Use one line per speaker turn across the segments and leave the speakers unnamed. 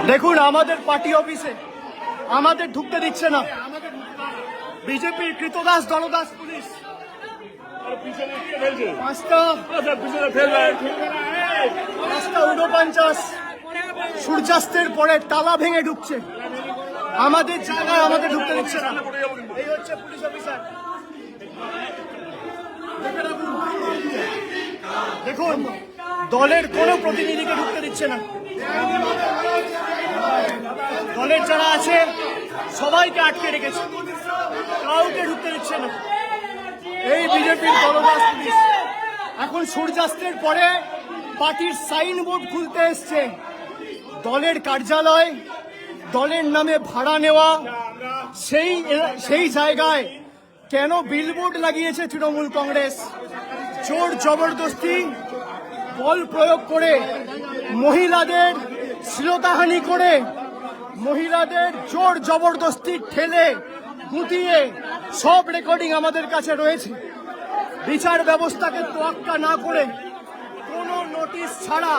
দেখুন আমাদের পার্টি অফিসে আমাদের ঢুকতে দিচ্ছে না বিজেপির কৃতদাস দলদাস পুলিশ। পাঁচটা 49 সূর্যাস্তের পরে তালা ভেঙে ঢুকছে আমাদের জায়গায়, আমাদের ঢুকতে দিচ্ছে না। এই হচ্ছে পুলিশ অফিসার। দেখুন দলের কোনো প্রতিনিধিকে ঢুকতে দিচ্ছে না। দলের যারা আছে সবাইকে আটকে রেখেছে, কাউকে ঢুকতে দিচ্ছে না। এই বিজেপির দলদাস পুলিশ এখন সূর্যাস্তের পরে পার্টির সাইনবোর্ড খুলতে এসছে। দলের কার্যালয়, দলের নামে ভাড়া নেওয়া, সেই জায়গায় কেন বিলবোর্ড লাগিয়েছে তৃণমূল কংগ্রেস? জোর জবরদস্তি বল প্রয়োগ করে, মহিলাদের শ্লীলতাহানি করে, মহিলাদের জোর জবরদস্তি ঠেলে গুটিয়ে সব রেকর্ডিং আমাদের কাছে রয়েছে। বিচার ব্যবস্থাকে তোয়াক্কা না করে কোনো নোটিশ ছাড়া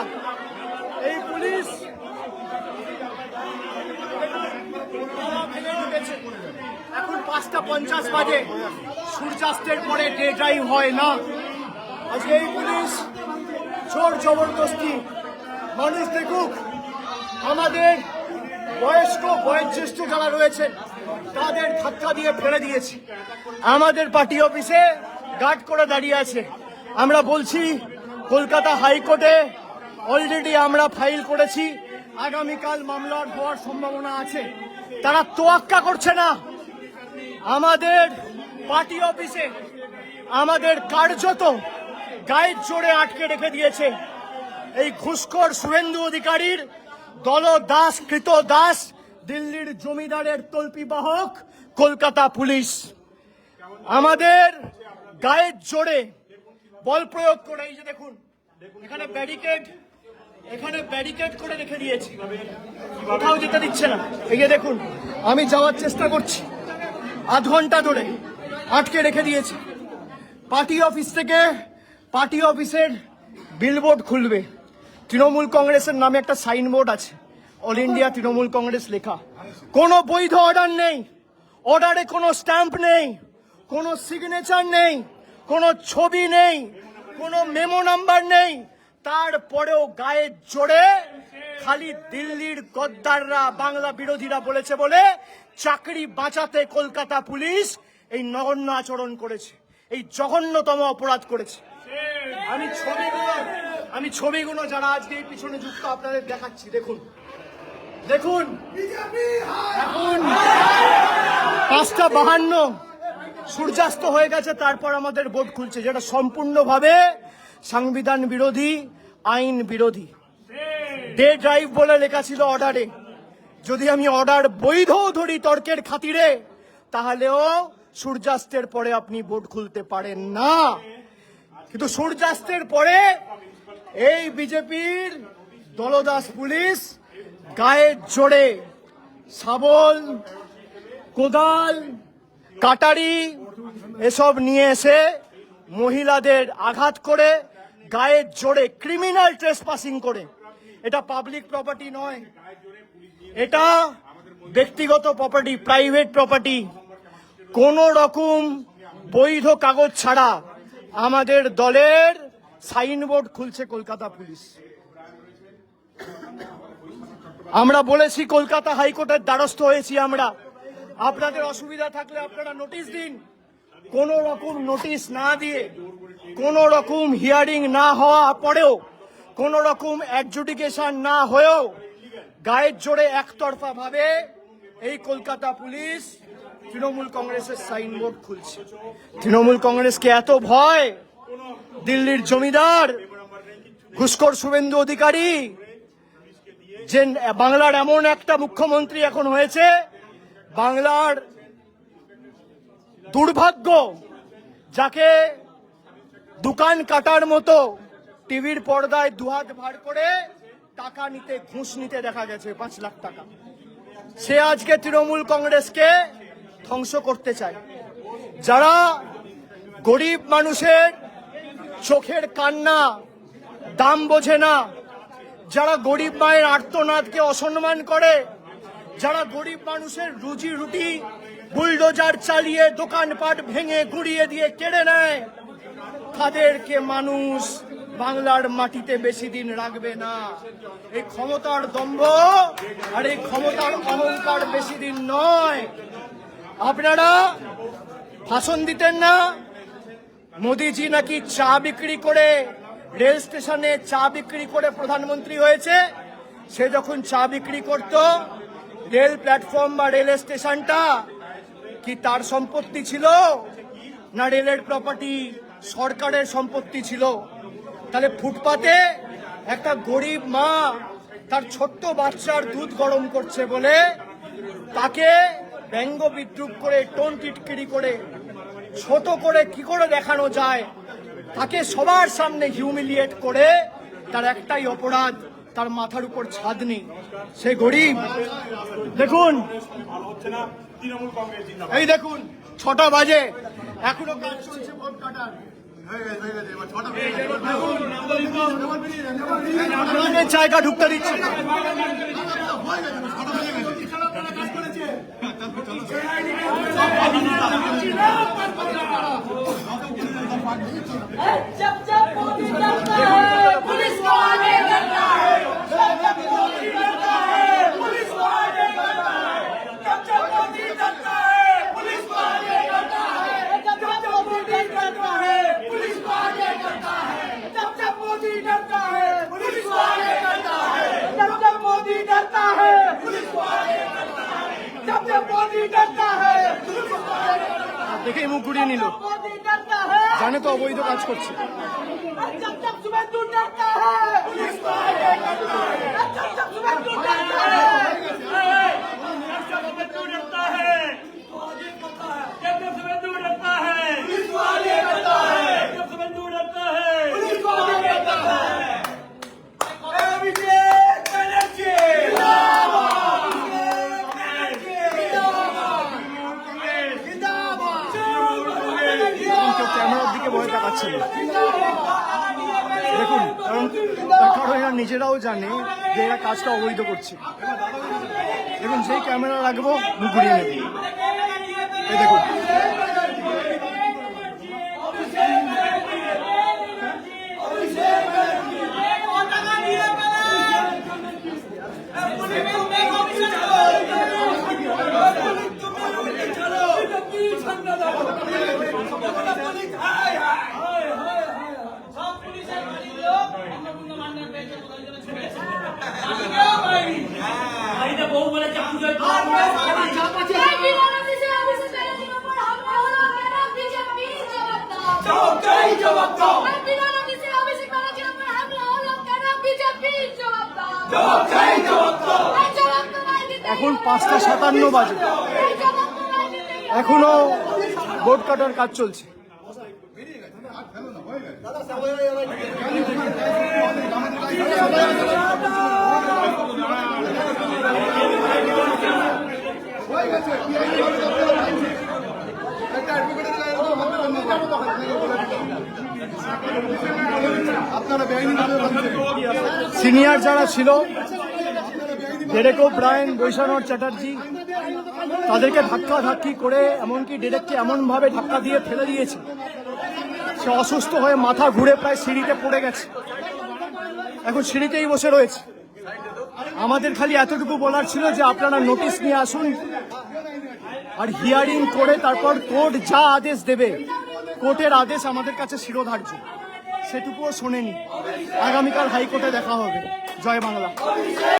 এই পুলিশ এখন 5:50 বাজে, সূর্যাস্তের পরে ডে ড্রাইভ হয় না। আজকে এই পুলিশ জোর জবরদস্তি মানুষ দেখুক, আমাদের বয়োজ্যেষ্ঠ যারা রয়েছে তাদের ধাক্কা দিয়ে ফেলে দিয়েছে। আমাদের পার্টি অফিসে গার্ড করে দাঁড়িয়ে আছে। আমরা বলছি কলকাতা হাইকোর্টে অলরেডি আমরা ফাইল করেছি, আগামীকাল মামলার হওয়ার সম্ভাবনা আছে। তারা তোয়াক্কা করছে না। আমাদের পার্টি অফিসে আমাদের কার্যত গায়ের জোরে আটকে রেখে দিয়েছে এই ঘুষখোর শুভেন্দু অধিকারীর দলদাস কৃতদাস দিল্লির জমিদারের তল্পিবাহক কলকাতা পুলিশ। আমাদের গায়ের জোরে বল প্রয়োগ করে, এই যে দেখুন এখানে ব্যারিকেড করে রেখে দিয়েছে, কোথাও যেতে দিচ্ছে না। এই যে দেখুন আমি যাওয়ার চেষ্টা করছি, আধ ঘন্টা ধরে আটকে রেখে দিয়েছে। পার্টি অফিস থেকে পার্টি অফিসের বিলবোর্ড খুলবে, তৃণমূল কংগ্রেসের নামে একটা সাইনবোর্ড আছে, অল ইন্ডিয়া তৃণমূল কংগ্রেস লেখা। কোনো বৈধ অর্ডার নেই, অর্ডারে কোনো স্ট্যাম্প নেই, কোনো সিগনেচার নেই, কোনো ছবি নেই, কোনো মেমো নাম্বার নেই। তারপরেও গায়ের জোরে খালি দিল্লির গদ্দাররা, বাংলা বিরোধীরা বলেছে বলে চাকরি বাঁচাতে কলকাতা পুলিশ এই নগণ্য আচরণ করেছে, এই জঘন্যতম অপরাধ করেছে। আমি ছবিগুলো যারা আজকে এই পিছনে যুক্ত আপনাদের দেখাচ্ছি। দেখুন দেখুন এখন 5:52 সূর্যাস্ত হয়ে গেছে, তারপর আমাদের বোর্ড খুলছে, যেটা সম্পূর্ণভাবে সংবিধান বিরোধী, আইন বিরোধী। ডে ড্রাইভ বলে লেখা ছিল অর্ডারে। যদি আমি অর্ডার বৈধ ধরি তর্কের খাতিরে, তাহলেও সূর্যাস্তের পরে আপনি বোর্ড খুলতে পারেন না। কিন্তু সূর্যাস্তের পরে এই বিজেপির দলদাস পুলিশ গায়ের জোরে শাবল, কোদাল, কাটারি এসব নিয়ে এসে মহিলাদের আঘাত করে, গায়ের জোরে ক্রিমিনাল ট্রেসপাসিং করে। এটা পাবলিক প্রপার্টি নয়, এটা ব্যক্তিগত প্রপার্টি, প্রাইভেট প্রপার্টি। কোন রকম বৈধ কাগজ ছাড়া আমাদের দলের সাইনবোর্ড খুলছে কলকাতা পুলিশ। আমরা বলেছি, কলকাতা হাইকোর্টের দ্বারস্থ হয়েছি আমরা, আপনাদের অসুবিধা থাকলে আপনারা নোটিশ দিন। কোন রকম নোটিশ না দিয়ে, কোন রকম হিয়ারিং না হওয়া পরেও, কোন রকম অ্যাডজুডিকেশন না হয়েও গায়ের জোরে একতরফা ভাবে এই কলকাতা পুলিশ তৃণমূল কংগ্রেসের সাইনবোর্ড খুলছে। তৃণমূল কংগ্রেসকে এত ভয় দিল্লির জমিদার ঘুষখোর শুভেন্দু অধিকারী, যে বাংলার এমন একটা মুখ্যমন্ত্রী এখন হয়েছে, বাংলার দুর্ভাগ্য, যাকে দোকান কাটার মতো টিভির পর্দায় দুহাত ভার করে টাকা নিতে, ঘুষ নিতে দেখা গেছে 5 লাখ টাকা। সে আজকে তৃণমূল কংগ্রেসকে ধ্বংস করতে চায়। যারা গরিব মানুষের চোখের কান্না দাম বোঝে না, যারা গরিব মায়ের আর্তনাদকে অসম্মান করে, যারা গরিব মানুষের রুজি রুটি বুলডোজার চালিয়ে দোকানপাট ভেঙে গুড়িয়ে দিয়ে কেড়ে নেয়, তাদেরকে মানুষ বাংলার মাটিতে বেশি দিন রাখবে না। এই ক্ষমতার দম্ভ আর এই ক্ষমতার অহংকার বেশি দিন নয়। আপনারা ভাষণ দিতেন না, মোদিজি নাকি চা বিক্রি করে, রেল স্টেশনে চা বিক্রি করে প্রধানমন্ত্রী হয়েছে। সে যখন চা বিক্রি করত, রেল প্ল্যাটফর্ম বা রেল স্টেশনটা কি তার সম্পত্তি ছিল, না রেলের প্রপার্টি সরকারের সম্পত্তি ছিল? তাহলে ফুটপাতে একটা গরিব মা তার ছোট্ট বাচ্চার দুধ গরম করছে বলে তাকে ব্যঙ্গ বিদ্রুপ করে, টোন টিটকিরি করে, ছোট করে কি করে দেখানো যায়, তাকে সবার সামনে হিউমিলিয়েট করে, তার একটাই অপরাধ, তার মাথার উপর ছাদ নেই, সে গরিব। দেখুন, এই দেখুন 6টা বাজে, এখনো কাজ চলছে ভোট কাটার। জায়গা ঢুকতে দিচ্ছে না।
जब जब मोदी डरता है पुलिस को आगे करता है, जब जब मोदी डरता है पुलिस को आगे करता है, जब जब मोदी डरता है पुलिस को आगे करता है, जब जब मोदी डरता है पुलिस को आगे करता है, जब जब मोदी डरता है पुलिस को आगे करता है, जब जब मोदी डरता है पुलिस को आगे करता है, जब जब मोदी डरता है पुलिस को आगे करता है।
দেখে মুখ ঘুরিয়ে নিল, জানে তো অবৈধ কাজ করছে।
जब जब शुभेंदु डरता है पुलिस को आगे करता है, जब जब शुभेंदु डरता है, जब शुभेंदु डरता है तो आगे करता है, जब जब शुभेंदु डरता है पुलिस को आगे करता है, जब शुभेंदु डरता है पुलिस को आगे करता है। अभिषेक बनर्जी जिंदाबाद,
কেউ ক্যামেরার দিকে ভয় দেখাচ্ছে না। দেখুন, কারণ এরা নিজেরাও জানে যে এরা কাজটা অবৈধ করছে। দেখুন, যেই ক্যামেরা রাখবো মুখ ঘুরিয়ে নেবে। এই দেখুন, এখন 5:57 বাজে, এখনো ভোট কাটার কাজ চলছে। সিনিয়র যারা ছিল, ডেরেক ওব্রায়েন, বৈশানর চ্যাটার্জি, তাদেরকে ধাক্কি করে, এমনকি ডেরেককে এমনভাবে ধাক্কা দিয়ে ফেলে দিয়েছে, সে অসুস্থ হয়ে মাথা ঘুরে প্রায় সিঁড়িতে পড়ে গেছে, এখন সিঁড়িতেই বসে রয়েছে। আমাদের খালি এতটুকু বলার ছিল যে আপনারা নোটিশ নিয়ে আসুন, আর হিয়ারিং করে তারপর কোর্ট যা আদেশ দেবে, কোর্টের আদেশ আমাদের কাছে শিরোধার্য, সেটুকুও শোনেনি। আগামীকাল হাইকোর্টে দেখা হবে। জয় বাংলা।